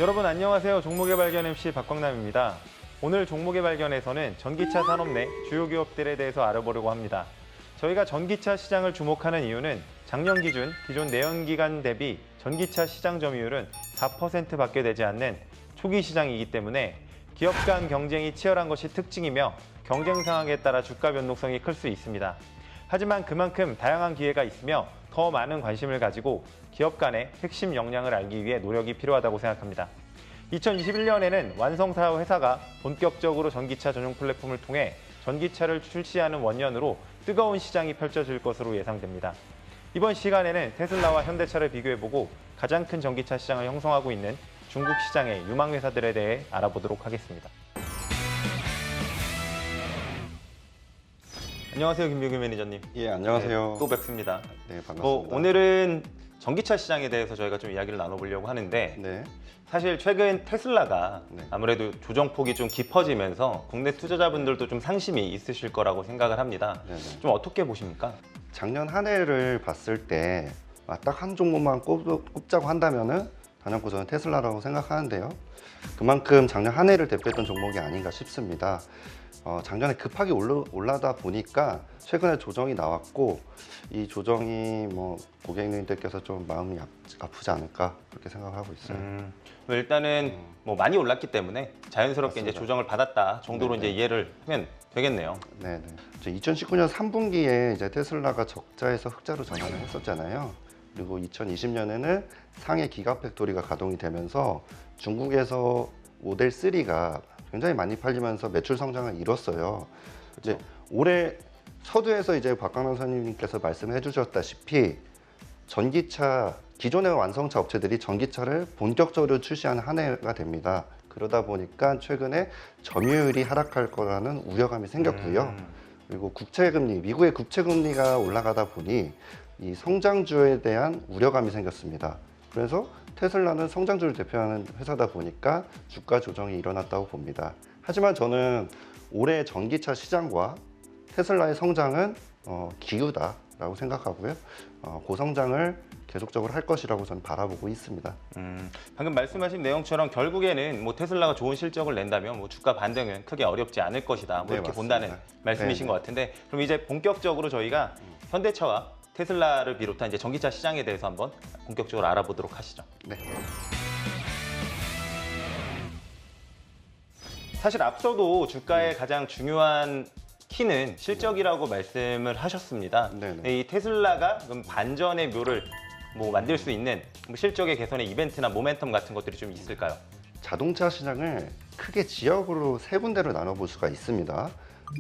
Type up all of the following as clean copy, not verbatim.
여러분 안녕하세요. 종목의 발견 MC 박광남입니다. 오늘 종목의 발견에서는 전기차 산업 내 주요 기업들에 대해서 알아보려고 합니다. 저희가 전기차 시장을 주목하는 이유는 작년 기준 기존 내연기관 대비 전기차 시장 점유율은 4%밖에 되지 않는 초기 시장이기 때문에 기업 간 경쟁이 치열한 것이 특징이며 경쟁 상황에 따라 주가 변동성이 클 수 있습니다. 하지만 그만큼 다양한 기회가 있으며 더 많은 관심을 가지고 기업 간의 핵심 역량을 알기 위해 노력이 필요하다고 생각합니다. 2021년에는 완성사 회사가 본격적으로 전기차 전용 플랫폼을 통해 전기차를 출시하는 원년으로 뜨거운 시장이 펼쳐질 것으로 예상됩니다. 이번 시간에는 테슬라와 현대차를 비교해보고 가장 큰 전기차 시장을 형성하고 있는 중국 시장의 유망 회사들에 대해 알아보도록 하겠습니다. 안녕하세요, 김병규 매니저님. 예, 안녕하세요. 네, 또 뵙습니다. 네, 반갑습니다. 오늘은 전기차 시장에 대해서 저희가 좀 이야기를 나눠보려고 하는데 네. 사실 최근 테슬라가 네. 아무래도 조정폭이 좀 깊어지면서 국내 투자자분들도 좀 상심이 있으실 거라고 생각을 합니다. 네네. 좀 어떻게 보십니까? 작년 한 해를 봤을 때 딱 한 종목만 꼽자고 한다면은 단연코 저는 테슬라라고 생각하는데요. 그만큼 작년 한 해를 대표했던 종목이 아닌가 싶습니다. 작년에 급하게 올라다 보니까 최근에 조정이 나왔고 이 조정이 뭐 고객님들께서 좀 마음이 아프지 않을까 그렇게 생각하고 있어요. 일단은 뭐 많이 올랐기 때문에 자연스럽게 맞습니다. 이제 조정을 받았다 정도로 네네. 이제 이해를 하면 되겠네요. 네네. 2019년 3분기에 이제 테슬라가 적자에서 흑자로 전환을 했었잖아요. 그리고 2020년에는 상해 기가 팩토리가 가동이 되면서 중국에서 모델 3가 굉장히 많이 팔리면서 매출 성장을 이뤘어요. 이제 올해 서두에서 이제 박광남 선생님께서 말씀해 주셨다시피 전기차 기존의 완성차 업체들이 전기차를 본격적으로 출시하는 한 해가 됩니다. 그러다 보니까 최근에 점유율이 하락할 거라는 우려감이 생겼고요. 그리고 국채금리, 미국의 국채금리가 올라가다 보니 이 성장주에 대한 우려감이 생겼습니다. 그래서 테슬라는 성장주를 대표하는 회사다 보니까 주가 조정이 일어났다고 봅니다. 하지만 저는 올해 전기차 시장과 테슬라의 성장은 기우다라고 생각하고요. 고성장을 계속적으로 할 것이라고 저는 바라보고 있습니다. 방금 말씀하신 내용처럼 결국에는 뭐 테슬라가 좋은 실적을 낸다면 뭐 주가 반등은 크게 어렵지 않을 것이다. 뭐 네, 이렇게 맞습니다. 본다는 말씀이신 네, 것 같은데 그럼 이제 본격적으로 저희가 현대차와 테슬라를 비롯한 이제 전기차 시장에 대해서 한번 본격적으로 알아보도록 하시죠. 네. 사실 앞서도 주가의 가장 중요한 키는 실적이라고 말씀을 하셨습니다. 네네. 이 테슬라가 그럼 반전의 묘를 뭐 만들 수 있는 뭐 실적의 개선의 이벤트나 모멘텀 같은 것들이 좀 있을까요? 자동차 시장을 크게 지역으로 세 군데로 나눠볼 수가 있습니다.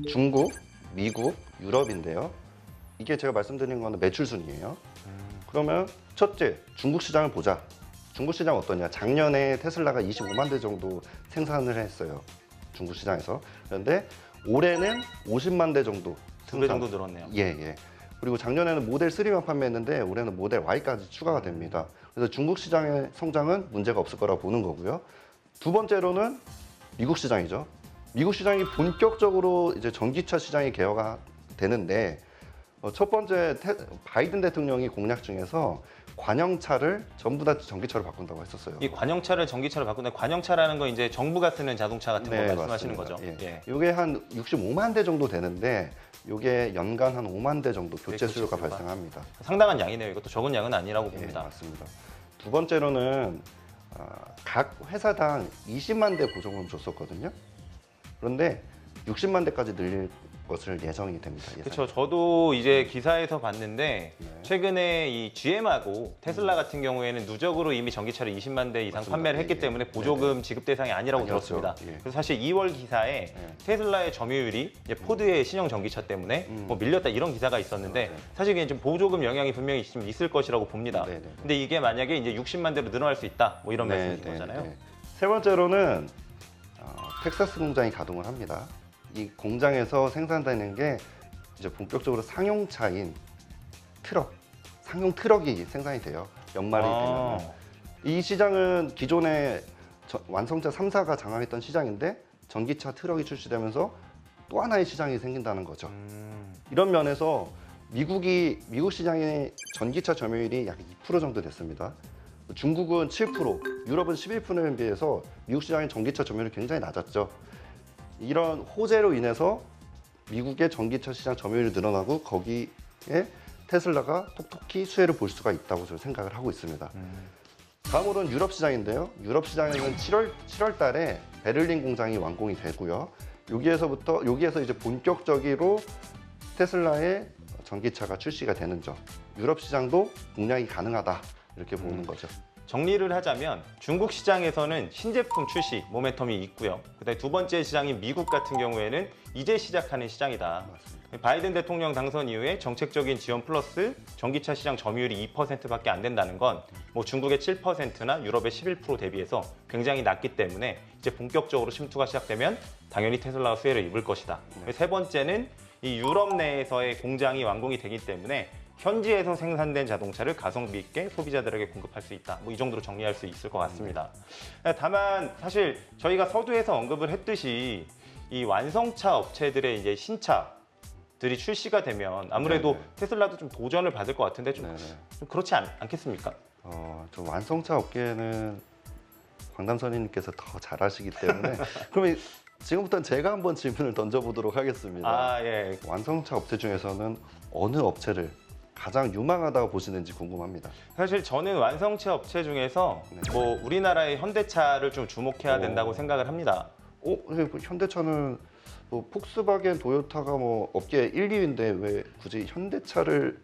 중국, 미국, 유럽인데요. 이게 제가 말씀드린 거는 매출 순이에요. 그러면 첫째, 중국 시장을 보자. 중국 시장 어떠냐? 작년에 테슬라가 25만 대 정도 생산을 했어요. 중국 시장에서. 그런데 올해는 50만 대 정도 2배 정도 늘었네요. 예. 그리고 작년에는 모델 3만 판매했는데 올해는 모델 Y까지 추가가 됩니다. 그래서 중국 시장의 성장은 문제가 없을 거라고 보는 거고요. 두 번째로는 미국 시장이죠. 미국 시장이 본격적으로 이제 전기차 시장이 개화가 되는데 첫 번째 바이든 대통령이 공약 중에서 관용차를 전부 다 전기차로 바꾼다고 했었어요. 이 관용차를 전기차로 바꾼다. 관용차라는 건 이제 정부가 쓰는 자동차 같은 거 말씀하시는 맞습니다. 거죠. 예. 이게 한 65만 대 정도 되는데 이게 연간 한 5만 대 정도 교체 수요가 수요가. 발생합니다. 상당한 양이네요. 이것도 적은 양은 아니라고 예, 봅니다. 맞습니다. 두 번째로는 각 회사당 20만 대 보조금 줬었거든요. 그런데 60만 대까지 늘릴 것을 예정이 됩니다. 그렇죠. 저도 이제 기사에서 봤는데 네. 최근에 이 GM하고 테슬라 같은 경우에는 누적으로 이미 전기차를 20만 대 이상 맞습니다. 판매를 했기 예, 때문에 예. 보조금 지급 대상이 아니라고 아니었죠. 들었습니다. 예. 그래서 사실 2월 기사에 테슬라의 점유율이 이제 포드의 신형 전기차 때문에 뭐 밀렸다 이런 기사가 있었는데 맞아요. 사실 이게 좀 보조금 영향이 분명히 좀 있을 것이라고 봅니다. 네네. 근데 이게 만약에 이제 60만 대로 늘어날 수 있다 뭐 이런 말씀이신 거잖아요. 세 번째로는 텍사스 공장이 가동을 합니다. 이 공장에서 생산되는 게 이제 본격적으로 상용차인 트럭, 상용 트럭이 생산이 돼요. 연말이 되면 이 시장은 기존에 완성차 3사가 장악했던 시장인데 전기차 트럭이 출시되면서 또 하나의 시장이 생긴다는 거죠. 이런 면에서 미국 시장의 전기차 점유율이 약 2% 정도 됐습니다. 중국은 7%, 유럽은 11%에 비해서 미국 시장의 전기차 점유율이 굉장히 낮았죠. 이런 호재로 인해서 미국의 전기차 시장 점유율이 늘어나고 거기에 테슬라가 톡톡히 수혜를 볼 수가 있다고 저는 생각을 하고 있습니다. 다음으로는 유럽 시장인데요. 유럽 시장에는 7월 달에 베를린 공장이 완공이 되고요. 여기에서 이제 본격적으로 테슬라의 전기차가 출시가 되는 점. 유럽 시장도 공략이 가능하다 이렇게 보는 거죠. 정리를 하자면 중국 시장에서는 신제품 출시 모멘텀이 있고요. 그다음에 두 번째 시장인 미국 같은 경우에는 이제 시작하는 시장이다. 맞습니다. 바이든 대통령 당선 이후에 정책적인 지원 플러스 전기차 시장 점유율이 2%밖에 안 된다는 건 뭐 중국의 7%나 유럽의 11% 대비해서 굉장히 낮기 때문에 이제 본격적으로 침투가 시작되면 당연히 테슬라가 수혜를 입을 것이다. 세 번째는 이 유럽 내에서의 공장이 완공이 되기 때문에 현지에서 생산된 자동차를 가성비 있게 소비자들에게 공급할 수 있다. 뭐 이 정도로 정리할 수 있을 것 같습니다. 다만 사실 저희가 서두에서 언급을 했듯이 이 완성차 업체들의 이제 신차들이 출시가 되면 아무래도 네네. 테슬라도 좀 도전을 받을 것 같은데 좀 그렇지 않겠습니까? 좀 완성차 업계는 광담선생님께서 더 잘하시기 때문에 그러면 지금부터는 제가 한번 질문을 던져보도록 하겠습니다. 아, 예. 완성차 업체 중에서는 어느 업체를 가장 유망하다고 보시는지 궁금합니다. 사실 저는 완성차 업체 중에서 네. 뭐 우리나라의 현대차를 좀 주목해야 된다고 생각을 합니다. 근데 그 현대차는 뭐 폭스바겐, 도요타가 뭐 업계 1, 2위인데 왜 굳이 현대차를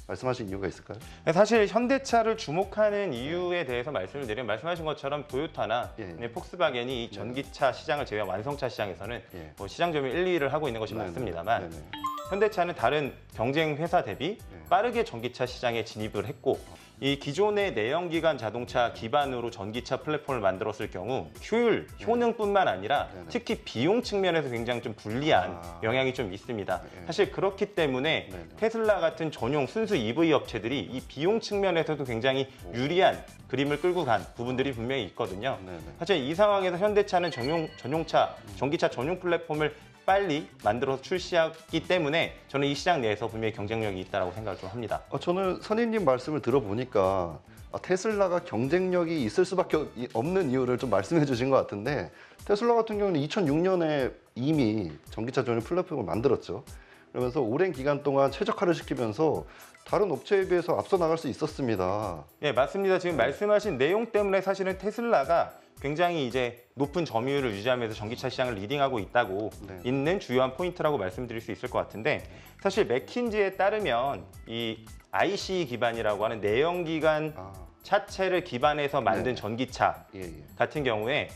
말씀하신 이유가 있을까요? 사실 현대차를 주목하는 이유에 대해서 말씀을 드리면 말씀하신 것처럼 도요타나 예. 폭스바겐이 이 전기차 시장을 제외한 완성차 시장에서는 예. 뭐 시장 점유율 1, 2위를 하고 있는 것이 네네. 맞습니다만 네네. 현대차는 다른 경쟁 회사 대비 네. 빠르게 전기차 시장에 진입을 했고 이 기존의 내연기관 자동차 기반으로 전기차 플랫폼을 만들었을 경우 효율, 효능뿐만 아니라 네네. 특히 비용 측면에서 굉장히 좀 불리한 아. 영향이 좀 있습니다. 네. 사실 그렇기 때문에 네네. 테슬라 같은 전용 순수 EV 업체들이 이 비용 측면에서도 굉장히 유리한 그림을 끌고 간 부분들이 분명히 있거든요. 네네. 사실 이 상황에서 현대차는 전용차, 전기차 전용 플랫폼을 빨리 만들어서 출시하기 때문에 저는 이 시장 내에서 분명히 경쟁력이 있다고 생각을 좀 합니다. 저는 선임님 말씀을 들어보니까 테슬라가 경쟁력이 있을 수밖에 없는 이유를 좀 말씀해 주신 것 같은데 테슬라 같은 경우는 2006년에 이미 전기차 전용 플랫폼을 만들었죠. 그러면서 오랜 기간 동안 최적화를 시키면서 다른 업체에 비해서 앞서 나갈 수 있었습니다. 예, 맞습니다. 지금 말씀하신 내용 때문에 사실은 테슬라가 굉장히 이제 높은 점유율을 유지하면서 전기차 시장을 리딩하고 있다고 네. 있는 주요한 포인트라고 말씀드릴 수 있을 것 같은데 사실 맥킨지에 따르면 이 ICE 기반이라고 하는 내연기관 차체를 기반해서 만든 네. 전기차 예. 같은 경우에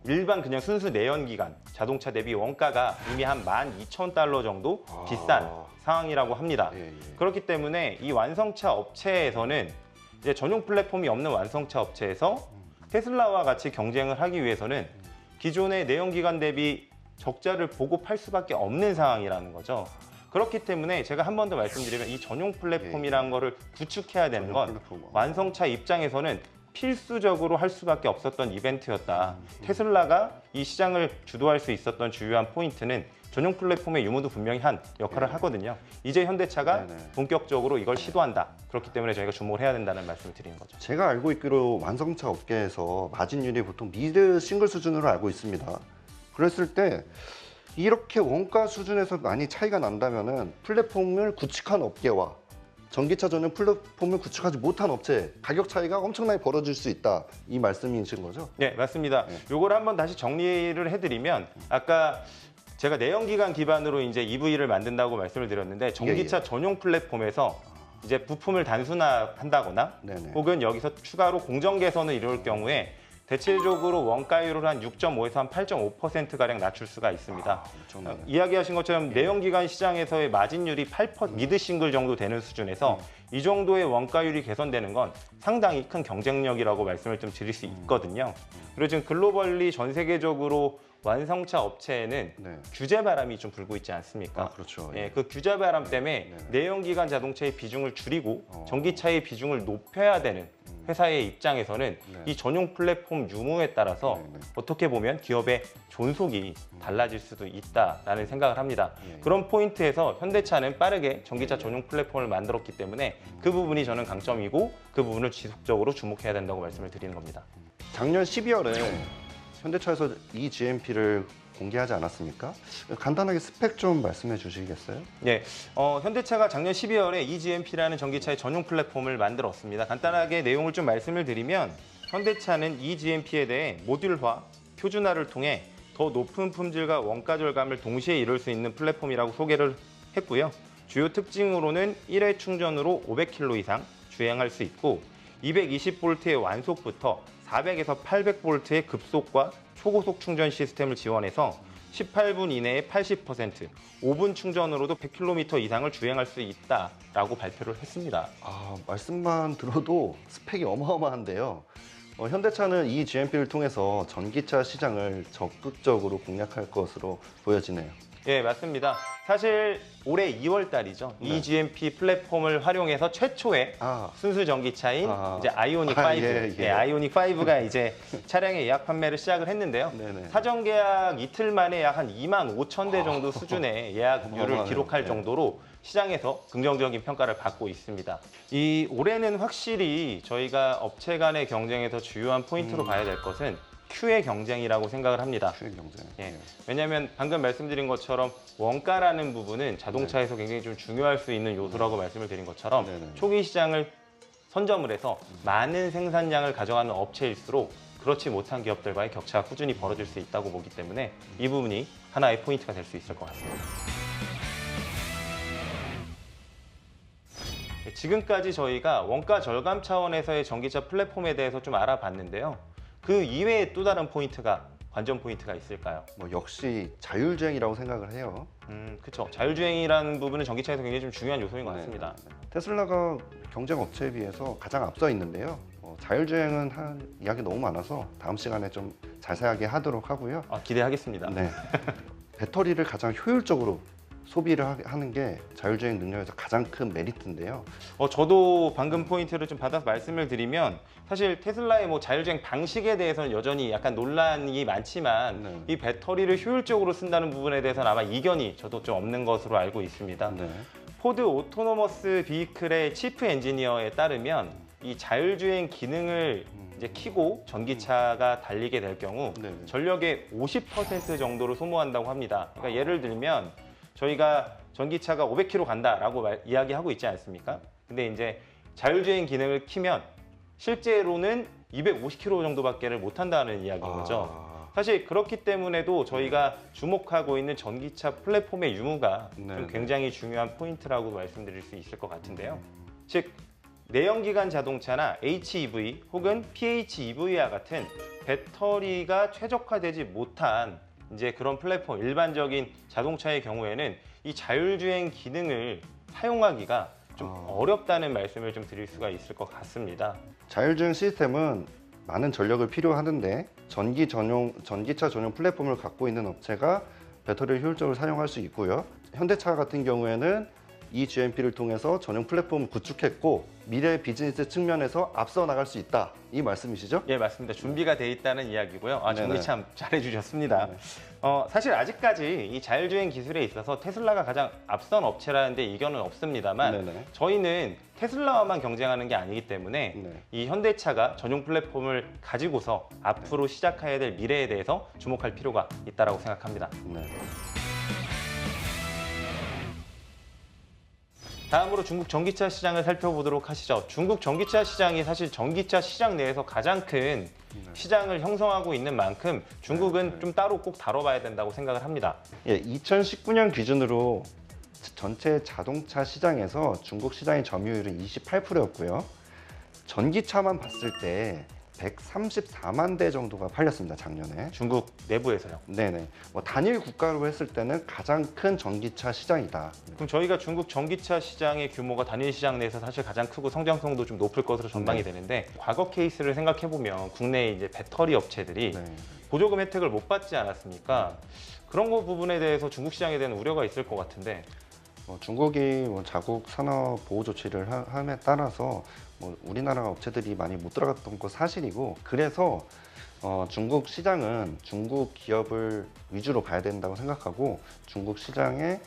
일반 그냥 순수 내연기관 자동차 대비 원가가 이미 한 12,000달러 정도 비싼 상황이라고 합니다. 예. 그렇기 때문에 이 완성차 업체에서는 이제 전용 플랫폼이 없는 완성차 업체에서 테슬라와 같이 경쟁을 하기 위해서는 기존의 내연기관 대비 적자를 보고 팔 수밖에 없는 상황이라는 거죠. 그렇기 때문에 제가 한 번 더 말씀드리면 이 전용 플랫폼이라는 거를 구축해야 되는 건 완성차 입장에서는 필수적으로 할 수밖에 없었던 이벤트였다. 테슬라가 이 시장을 주도할 수 있었던 주요한 포인트는 전용 플랫폼의 유무도 분명히 한 역할을 하거든요. 이제 현대차가 본격적으로 이걸 시도한다. 그렇기 때문에 저희가 주목을 해야 된다는 말씀을 드리는 거죠. 제가 알고 있기로 완성차 업계에서 마진율이 보통 미드 싱글 수준으로 알고 있습니다. 그랬을 때 이렇게 원가 수준에서 많이 차이가 난다면은 플랫폼을 구축한 업계와 전기차 전용 플랫폼을 구축하지 못한 업체 가격 차이가 엄청나게 벌어질 수 있다. 이 말씀이신 거죠? 네, 맞습니다. 요걸 한번 다시 정리를 해드리면 아까 제가 내연기관 기반으로 이제 EV를 만든다고 말씀을 드렸는데 전기차 전용 플랫폼에서 이제 부품을 단순화한다거나 네네. 혹은 여기서 추가로 공정 개선을 이룰 경우에 대체적으로 원가율을 한 6.5에서 한 8.5%가량 낮출 수가 있습니다. 엄청나네. 이야기하신 것처럼 내연기관 시장에서의 마진율이 8% 미드 싱글 정도 되는 수준에서 이 정도의 원가율이 개선되는 건 상당히 큰 경쟁력이라고 말씀을 좀 드릴 수 있거든요. 그리고 지금 글로벌리 전 세계적으로 완성차 업체에는 규제 바람이 좀 불고 있지 않습니까? 그렇죠. 예, 그 규제 바람 때문에 내연기관 자동차의 비중을 줄이고 전기차의 비중을 높여야 되는 회사의 입장에서는 네. 이 전용 플랫폼 유무에 따라서 네, 네. 어떻게 보면 기업의 존속이 달라질 수도 있다라는 생각을 합니다. 예. 그런 포인트에서 현대차는 빠르게 전기차 전용 플랫폼을 만들었기 때문에 그 부분이 저는 강점이고 그 부분을 지속적으로 주목해야 된다고 말씀을 드리는 겁니다. 작년 12월에 현대차에서 eGMP를 공개하지 않았습니까? 간단하게 스펙 좀 말씀해 주시겠어요? 네, 현대차가 작년 12월에 eGMP라는 전기차의 전용 플랫폼을 만들었습니다. 간단하게 내용을 좀 말씀을 드리면 현대차는 eGMP에 대해 모듈화, 표준화를 통해 더 높은 품질과 원가 절감을 동시에 이룰 수 있는 플랫폼이라고 소개를 했고요. 주요 특징으로는 1회 충전으로 500km 이상 주행할 수 있고 220V의 완속부터 400에서 800V의 급속과 초고속 충전 시스템을 지원해서 18분 이내에 80%, 5분 충전으로도 100km 이상을 주행할 수 있다라고 발표를 했습니다. 말씀만 들어도 스펙이 어마어마한데요. 현대차는 이 GMP를 통해서 전기차 시장을 적극적으로 공략할 것으로 보여지네요. 예, 맞습니다. 사실 올해 2월 달이죠. 네. eGMP 플랫폼을 활용해서 최초의 순수 전기차인 이제 아이오닉 5, 아이오닉 5가 이제 차량의 예약 판매를 시작을 했는데요. 네네. 사전 계약 이틀 만에 약 한 25,000대 정도 수준의 예약률을 어마어마하네요. 기록할 네. 정도로 시장에서 긍정적인 평가를 받고 있습니다. 이 올해는 확실히 저희가 업체 간의 경쟁에서 주요한 포인트로 봐야 될 것은 Q의 경쟁이라고 생각을 합니다. 추행 경쟁. 예. 왜냐하면 방금 말씀드린 것처럼 원가라는 부분은 자동차에서 굉장히 좀 중요할 수 있는 요소라고 말씀을 드린 것처럼 네네. 초기 시장을 선점을 해서 많은 생산량을 가져가는 업체일수록 그렇지 못한 기업들과의 격차가 꾸준히 벌어질 수 있다고 보기 때문에 이 부분이 하나의 포인트가 될 수 있을 것 같습니다. 지금까지 저희가 원가 절감 차원에서의 전기차 플랫폼에 대해서 좀 알아봤는데요. 그 이외에 또 다른 포인트가 관전 포인트가 있을까요? 역시 자율주행이라고 생각을 해요. 그렇죠. 자율주행이라는 부분은 전기차에서 굉장히 좀 중요한 요소인 것 같습니다. 네. 테슬라가 경쟁 업체에 비해서 가장 앞서 있는데요. 자율주행은 한 이야기 너무 많아서 다음 시간에 좀 자세하게 하도록 하고요. 기대하겠습니다. 네. 배터리를 가장 효율적으로 소비를 하는 게 자율주행 능력에서 가장 큰 메리트인데요. 저도 방금 포인트를 좀 받아서 말씀을 드리면 사실 테슬라의 뭐 자율주행 방식에 대해서는 여전히 약간 논란이 많지만 네. 이 배터리를 효율적으로 쓴다는 부분에 대해서는 아마 이견이 저도 좀 없는 것으로 알고 있습니다. 네. 포드 오토노머스 비이클의 치프 엔지니어에 따르면 이 자율주행 기능을 이제 켜고 전기차가 달리게 될 경우 네. 전력의 50% 정도를 소모한다고 합니다. 그러니까 예를 들면 저희가 전기차가 500km 간다라고 이야기하고 있지 않습니까? 근데 이제 자율주행 기능을 키면 실제로는 250km 정도밖에를 못 한다는 이야기인 거죠. 사실 그렇기 때문에도 저희가 주목하고 있는 전기차 플랫폼의 유무가 좀 굉장히 중요한 포인트라고 말씀드릴 수 있을 것 같은데요. 즉 내연기관 자동차나 HEV 혹은 PHEV와 같은 배터리가 최적화되지 못한 이제 그런 플랫폼, 일반적인 자동차의 경우에는 이 자율주행 기능을 사용하기가 좀 어렵다는 말씀을 좀 드릴 수가 있을 것 같습니다. 자율주행 시스템은 많은 전력을 필요하는데 전기차 전용 플랫폼을 갖고 있는 업체가 배터리를 효율적으로 사용할 수 있고요. 현대차 같은 경우에는 이 GMP를 통해서 전용 플랫폼을 구축했고 미래 비즈니스 측면에서 앞서 나갈 수 있다. 이 말씀이시죠? 예, 맞습니다. 준비가 돼 있다는 이야기고요. 정리 네네. 참 잘해주셨습니다. 네네. 사실 아직까지 이 자율주행 기술에 있어서 테슬라가 가장 앞선 업체라는데 이견은 없습니다만 네네. 저희는 테슬라와만 경쟁하는 게 아니기 때문에 네. 이 현대차가 전용 플랫폼을 가지고서 앞으로 시작해야 될 미래에 대해서 주목할 필요가 있다고 생각합니다. 네. 다음으로 중국 전기차 시장을 살펴보도록 하시죠. 중국 전기차 시장이 사실 전기차 시장 내에서 가장 큰 시장을 형성하고 있는 만큼 중국은 좀 따로 꼭 다뤄봐야 된다고 생각을 합니다. 2019년 기준으로 전체 자동차 시장에서 중국 시장의 점유율은 28%였고요. 전기차만 봤을 때 134만 대 정도가 팔렸습니다, 작년에. 중국 내부에서요. 네네. 단일 국가로 했을 때는 가장 큰 전기차 시장이다. 그럼 저희가 중국 전기차 시장의 규모가 단일 시장 내에서 사실 가장 크고 성장성도 좀 높을 것으로 전망이 되는데 과거 케이스를 생각해 보면 국내 이제 배터리 업체들이 네. 보조금 혜택을 못 받지 않았습니까? 그런 거 부분에 대해서 중국 시장에 대한 우려가 있을 것 같은데. 중국이 자국 산업 보호 조치를 함에 따라서 우리나라 업체들이 많이 못 들어갔던 거 사실이고, 그래서 중국 시장은 중국 기업을 위주로 봐야 된다고 생각하고 중국 시장에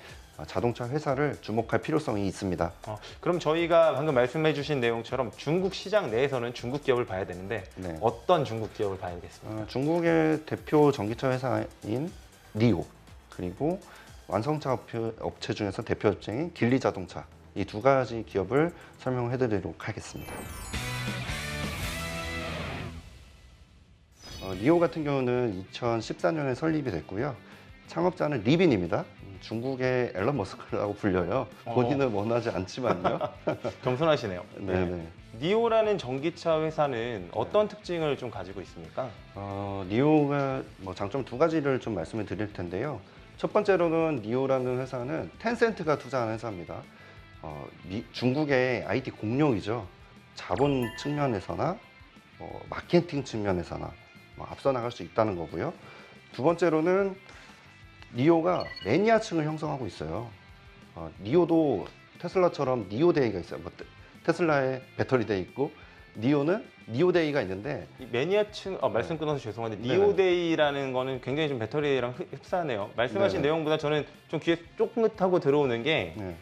자동차 회사를 주목할 필요성이 있습니다. 그럼 저희가 방금 말씀해 주신 내용처럼 중국 시장 내에서는 중국 기업을 봐야 되는데 네. 어떤 중국 기업을 봐야겠습니까? 중국의 대표 전기차 회사인 니오, 그리고 완성차 업체 중에서 대표 업체인 길리자동차, 이 두 가지 기업을 설명해 드리도록 하겠습니다. 니오 같은 경우는 2014년에 설립이 됐고요. 창업자는 리빈입니다. 중국의 앨런 머스크라고 불려요. 본인은 원하지 않지만요. 겸손하시네요. 네네. 니오라는 전기차 회사는 어떤 특징을 좀 가지고 있습니까? 니오가 장점 두 가지를 좀 말씀을 드릴 텐데요. 첫 번째로는 니오라는 회사는 텐센트가 투자한 회사입니다. 중국의 IT 공룡이죠. 자본 측면에서나 마케팅 측면에서나 앞서 나갈 수 있다는 거고요. 두 번째로는 니오가 매니아층을 형성하고 있어요. 니오도 테슬라처럼 니오데이가 있어요. 테슬라에 배터리데이 있고 니오는 니오데이가 있는데, 이 매니아층 말씀 끊어서 죄송한데 네네. 니오데이라는 거는 굉장히 좀 배터리랑 흡사하네요. 말씀하신 네네. 내용보다 저는 좀 귀에 쫑긋하고 들어오는 게 네.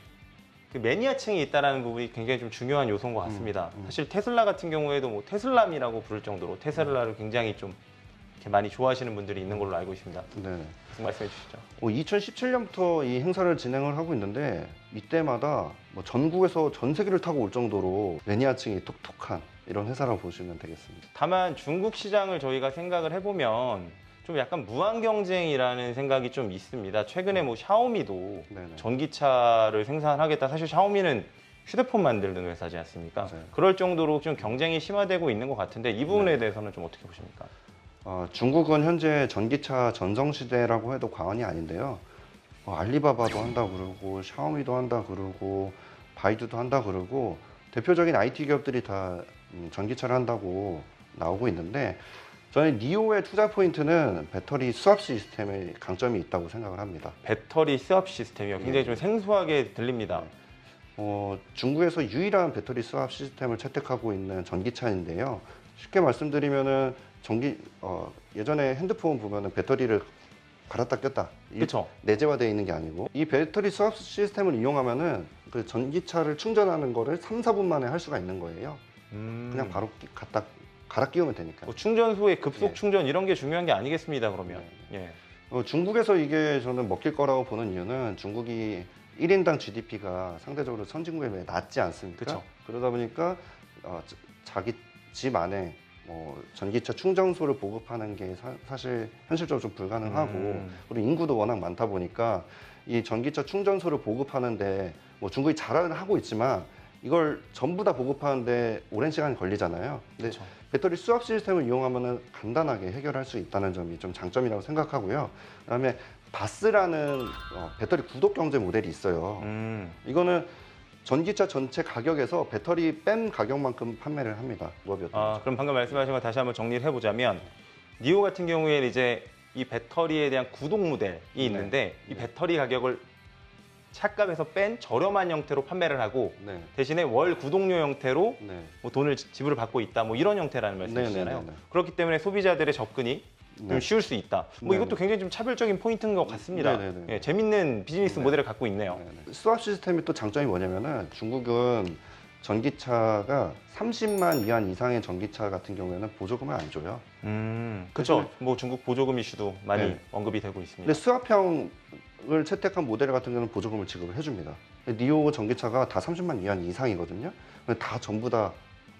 그 매니아층이 있다라는 부분이 굉장히 좀 중요한 요소인 것 같습니다. 사실 테슬라 같은 경우에도 테슬람이라고 부를 정도로 테슬라를 굉장히 좀 이렇게 많이 좋아하시는 분들이 있는 걸로 알고 있습니다. 네. 말씀해 주시죠. 2017년부터 이 행사를 진행을 하고 있는데, 이때마다 전국에서 전 세계를 타고 올 정도로 매니아층이 톡톡한 이런 회사라고 보시면 되겠습니다. 다만 중국 시장을 저희가 생각을 해보면 좀 약간 무한 경쟁이라는 생각이 좀 있습니다. 최근에 샤오미도 네네. 전기차를 생산하겠다. 사실 샤오미는 휴대폰 만드는 회사지 않습니까? 맞아요. 그럴 정도로 좀 경쟁이 심화되고 있는 것 같은데 이 부분에 대해서는 좀 어떻게 보십니까? 중국은 현재 전기차 전성시대라고 해도 과언이 아닌데요. 알리바바도 한다 그러고 샤오미도 한다 그러고 바이두도 한다 그러고 대표적인 IT 기업들이 다 전기차를 한다고 나오고 있는데, 저는 니오의 투자 포인트는 배터리 수압 시스템의 강점이 있다고 생각을 합니다. 배터리 수압 시스템이요. 굉장히 좀 생소하게 들립니다. 중국에서 유일한 배터리 수압 시스템을 채택하고 있는 전기차인데요. 쉽게 말씀드리면은 예전에 핸드폰 보면은 배터리를 갈았다 꼈다, 그렇죠. 내재화되어 있는 게 아니고, 이 배터리 수압 시스템을 이용하면은 그 전기차를 충전하는 거를 3, 4분 만에 할 수가 있는 거예요. 그냥 바로 갖다 갈아 끼우면 되니까. 충전소의 급속 예. 충전 이런 게 중요한 게 아니겠습니다. 그러면 예. 중국에서 이게 저는 먹힐 거라고 보는 이유는, 중국이 1인당 GDP가 상대적으로 선진국에 비해 낮지 않습니까? 그쵸. 그러다 보니까 자기 집 안에 전기차 충전소를 보급하는 게 사실 현실적으로 좀 불가능하고, 그리고 인구도 워낙 많다 보니까 이 전기차 충전소를 보급하는데 중국이 잘은 하고 있지만 이걸 전부 다 보급하는데 오랜 시간이 걸리잖아요. 근데 그쵸. 배터리 수압 시스템을 이용하면 간단하게 해결할 수 있다는 점이 좀 장점이라고 생각하고요. 그다음에 바스라는 배터리 구독 경제 모델이 있어요. 이거는 전기차 전체 가격에서 배터리 뺀 가격만큼 판매를 합니다. 그럼 방금 말씀하신 거 다시 한번 정리를 해보자면, 니오 같은 경우에는 이제 이 배터리에 대한 구독 모델이 있는데 이 배터리 가격을 차값에서 뺀 저렴한 형태로 판매를 하고, 네. 대신에 월 구독료 형태로 네. 돈을 지불을 받고 있다, 이런 형태라는 말씀이시잖아요. 네네네네. 그렇기 때문에 소비자들의 접근이 좀 네. 쉬울 수 있다. 네네. 이것도 굉장히 좀 차별적인 포인트인 것 같습니다. 네네네. 예, 재밌는 비즈니스 네. 모델을 갖고 있네요. 수압 시스템이 또 장점이 뭐냐면은, 중국은 전기차가 30만 위안 이상의 전기차 같은 경우에는 보조금을 안 줘요. 그렇죠. 중국 보조금 이슈도 많이 네. 언급이 되고 있습니다. 근데 수압형을 채택한 모델 같은 경우는 보조금을 지급을 해줍니다. 니오 전기차가 다 30만 위안 이상이거든요. 근데 다 전부 다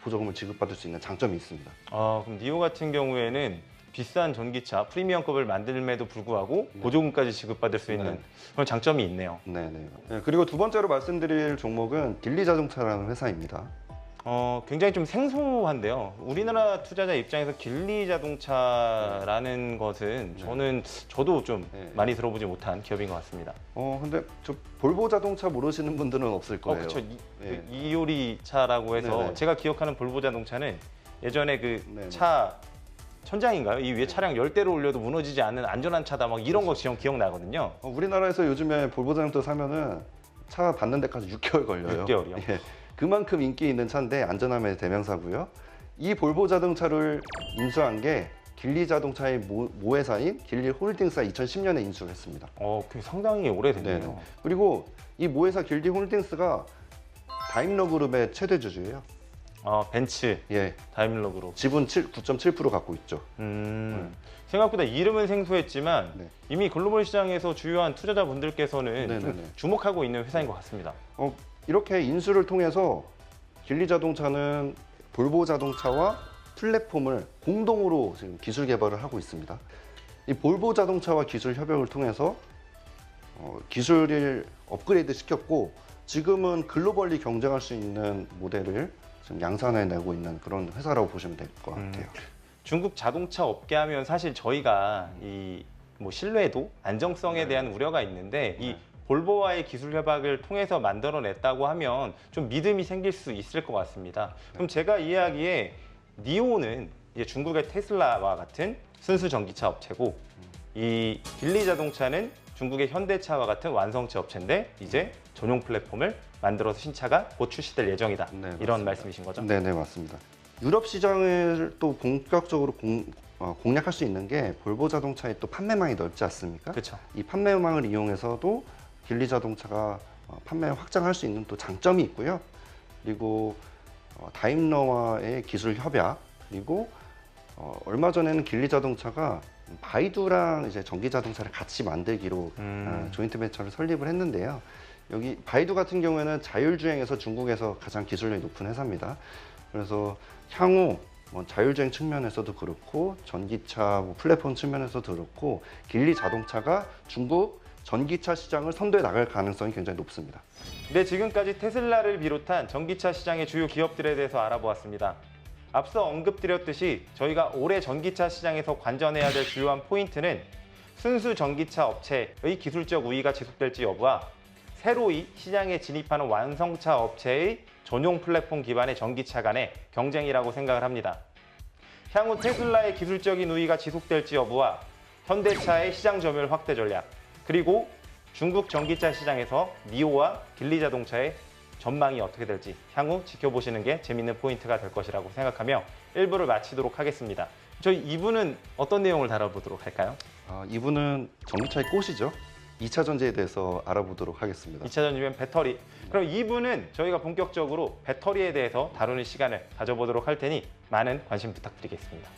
보조금을 지급받을 수 있는 장점이 있습니다. 그럼 니오 같은 경우에는 비싼 전기차 프리미엄급을 만들음에도 불구하고 보조금까지 지급받을 수 있는 그런 장점이 있네요. 네네. 그리고 두 번째로 말씀드릴 종목은 길리자동차라는 회사입니다. 굉장히 좀 생소한데요. 우리나라 투자자 입장에서 길리 자동차라는 것은 저도 좀 많이 들어보지 못한 기업인 것 같습니다. 근데 저 볼보 자동차 모르시는 분들은 없을 거예요. 그렇죠. 네. 이효리 차라고 해서 네네. 제가 기억하는 볼보 자동차는 예전에 그 네네. 차 천장인가요? 이 위에 차량 열대로 올려도 무너지지 않는 안전한 차다, 이런 거 기억나거든요. 우리나라에서 요즘에 볼보 자동차 사면은 차 받는 데까지 6개월 걸려요. 6개월이요? 예, 그만큼 인기 있는 차인데 안전함의 대명사고요. 이 볼보 자동차를 인수한 게 길리 자동차의 모회사인 길리 홀딩스가 2010년에 인수를 했습니다. 그게 상당히 오래됐네요. 네네. 그리고 이 모회사 길리 홀딩스가 다임러 그룹의 최대 주주예요. 벤츠, 예, 다임러 그룹. 지분 9.7% 갖고 있죠. 생각보다 이름은 생소했지만 네. 이미 글로벌 시장에서 주요한 투자자분들께서는 네네네. 좀 주목하고 있는 회사인 것 같습니다. 이렇게 인수를 통해서 길리 자동차는 볼보 자동차와 플랫폼을 공동으로 지금 기술 개발을 하고 있습니다. 이 볼보 자동차와 기술 협약을 통해서 기술을 업그레이드 시켰고 지금은 글로벌리 경쟁할 수 있는 모델을 지금 양산해내고 있는 그런 회사라고 보시면 될 것 같아요. 중국 자동차 업계 하면 사실 저희가 이 뭐 신뢰도, 안정성에 대한 우려가 있는데 이 볼보와의 기술 협약을 통해서 만들어냈다고 하면 좀 믿음이 생길 수 있을 것 같습니다. 그럼 제가 이야기에 니오는 이제 중국의 테슬라와 같은 순수 전기차 업체고 이 길리 자동차는 중국의 현대차와 같은 완성차 업체인데 이제 전용 플랫폼을 만들어서 신차가 곧 출시될 예정이다. 네, 이런 맞습니다. 말씀이신 거죠? 네네, 맞습니다. 유럽 시장을 또 본격적으로 공략할 수 있는 게 볼보 자동차의 또 판매망이 넓지 않습니까? 그렇죠. 이 판매망을 이용해서도 길리 자동차가 판매를 확장할 수 있는 또 장점이 있고요. 그리고 다임러와의 기술 협약, 그리고 얼마 전에는 길리 자동차가 바이두랑 이제 전기 자동차를 같이 만들기로 조인트 벤처를 설립을 했는데요. 여기 바이두 같은 경우에는 자율주행에서 중국에서 가장 기술력이 높은 회사입니다. 그래서 향후 자율주행 측면에서도 그렇고 전기차 플랫폼 측면에서도 그렇고 길리 자동차가 중국 전기차 시장을 선도해 나갈 가능성이 굉장히 높습니다. 네, 지금까지 테슬라를 비롯한 전기차 시장의 주요 기업들에 대해서 알아보았습니다. 앞서 언급드렸듯이 저희가 올해 전기차 시장에서 관전해야 될 주요한 포인트는 순수 전기차 업체의 기술적 우위가 지속될지 여부와 새로이 시장에 진입하는 완성차 업체의 전용 플랫폼 기반의 전기차 간의 경쟁이라고 생각을 합니다. 향후 테슬라의 기술적인 우위가 지속될지 여부와 현대차의 시장 점유율 확대 전략, 그리고 중국 전기차 시장에서 니오와 길리 자동차의 전망이 어떻게 될지 향후 지켜보시는 게 재밌는 포인트가 될 것이라고 생각하며 1부를 마치도록 하겠습니다. 저희 2부는 어떤 내용을 다뤄보도록 할까요? 2부는 전기차의 꽃이죠. 2차 전지에 대해서 알아보도록 하겠습니다. 2차 전지면 배터리. 그럼 2부는 저희가 본격적으로 배터리에 대해서 다루는 시간을 가져보도록 할 테니 많은 관심 부탁드리겠습니다.